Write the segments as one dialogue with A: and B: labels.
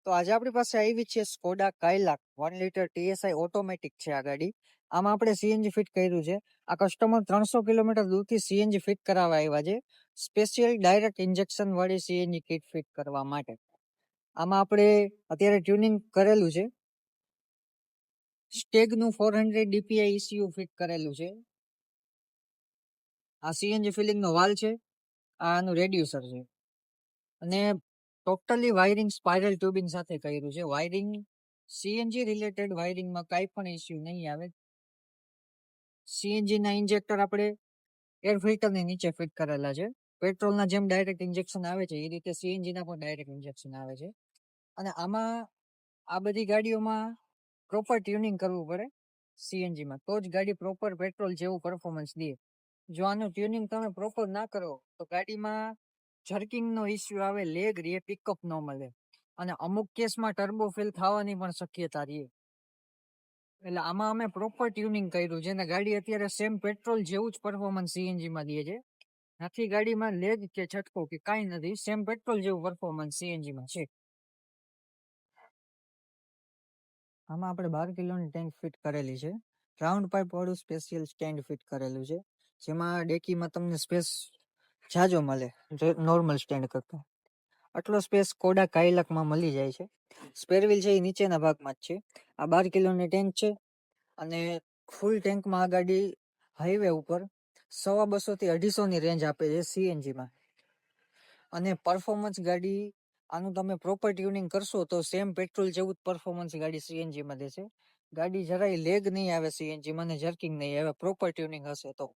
A: તો આજે આપણી પાસે આવી છે સ્કોડા કાયલાક 1 લીટર TSI ઓટોમેટિક છે આ ગાડી. આમાં આપણે સીએનજી ફિટ કર્યું છે. આ કસ્ટમર 300 કિલોમીટર દૂરથી સીએનજી ફિટ કરાવવા આવ્યા છે. સ્પેશિયલ ડાયરેક્ટ ઇન્જેક્શન વાળી સીએનજી કિટ ફિટ કરવા માટે. આમાં આપણે અત્યારે ટ્યુનિંગ કરેલું છે. સ્ટેગનું 400 DPI ECU ફિટ કરેલું છે. આ સીએનજી ફિલિંગનો વાલ છે. આનું રેડ્યુસર છે. અને ટોટલી વાયરિંગ સ્પાઇરલ ટ્યુબિંગ સાથે કર્યું છે. વાયરિંગ સીએનજી રિલેટેડ વાયરિંગમાં કાંઈ પણ ઇસ્યુ નહીં આવે. સીએનજી ના ઇન્જેક્ટર આપણે એર ફિલ્ટરની નીચે ફિટ કરેલા છે. પેટ્રોલના જેમ ડાયરેક્ટ ઇન્જેક્શન આવે છે એ રીતે સીએનજી ના પણ ડાયરેક્ટ ઇન્જેક્શન આવે છે. અને આમાં આ બધી ગાડીઓમાં પ્રોપર ટ્યુનિંગ કરવું પડે સીએનજીમાં, તો જ ગાડી પ્રોપર પેટ્રોલ જેવું પરફોર્મન્સ દે. જો આનું ટ્યુનિંગ તમે પ્રોપર ના કરો તો ગાડીમાં જર્કિંગનો ઇસ્યુ આવે, લેગ રે, પિકઅપ ન મળે અને અમુક કેસમાં ટર્બો ફેલ થવાની પણ શક્યતા રહે. એટલે આમાં અમે પ્રોપર ટ્યુનિંગ કર્યું છે અને ગાડી અત્યારે સેમ પેટ્રોલ જેવું જ પરફોર્મન્સ સીએનજીમાં દે છે. નથી ગાડીમાં લેગ કે છટકો કે કાંઈ નથી, સેમ પેટ્રોલ જેવું પરફોર્મન્સ સીએનજીમાં છે. આમાં આપણે 12 કિલોની ટેન્ક ફિટ કરેલી છે. રાઉન્ડ પાઇપ વાળું સ્પેશિયલ સ્ટેન્ડ ફિટ કરેલું છે, જેમાં ડેકીમાં તમને સ્પેસ જાજો મળે નોર્મલ સ્ટેન્ડ કરતા. આટલો સ્પેસ સ્કોડા કાયલાકમાં મળી જાય છે. સ્પેર વ્હીલ છે એ નીચેના ભાગમાં જ છે. આ 12 કિલોની ટેન્ક છે અને ફૂલ ટેન્કમાં આ ગાડી હાઈવે ઉપર 150 થી 250 ની રેન્જ આપે છે સીએનજીમાં. અને પરફોર્મન્સ ગાડી આનું તમે પ્રોપર ટ્યુનિંગ કરશો તો સેમ પેટ્રોલ જેવું જ પરફોર્મન્સ ગાડી સીએનજીમાં દેશે. ગાડી જરાય લેગ નહીં આવે સીએનજીમાં અને જર્કિંગ નહીં આવે, પ્રોપર ટ્યુનિંગ હશે તો.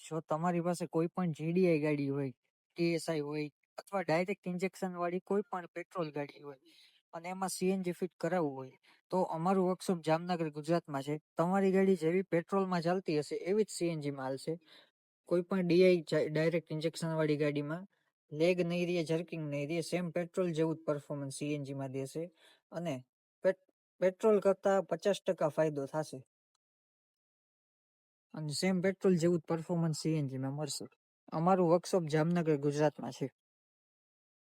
A: જો તમારી પાસે કોઈ પણ જીડીઆઈ ગાડી હોય, ટીએસઆઈ હોય અથવા ડાયરેક્ટ ઇન્જેક્શન વાળી કોઈ પણ પેટ્રોલ ગાડી હોય અને એમાં સીએનજી ફિટ કરાવવું હોય તો અમારું વર્કશોપ જામનગર ગુજરાતમાં છે. તમારી ગાડી જેવી પેટ્રોલમાં ચાલતી હશે એવી જ સીએનજીમાં હાલશે. કોઈ પણ ડીઆઈ ડાયરેક્ટ ઇન્જેક્શન વાળી ગાડીમાં લેગ નહીં રહે, જર્કિંગ નહીં રહે, સેમ પેટ્રોલ જેવું જ પરફોર્મન્સ સીએનજીમાં દેશે અને પેટ્રોલ કરતા 50% ફાયદો થશે અને સેમ પેટ્રોલ જેવું જ પરફોર્મન્સ સીએનજીમાં મળશે. અમારું વર્કશોપ જામનગર ગુજરાતમાં છે.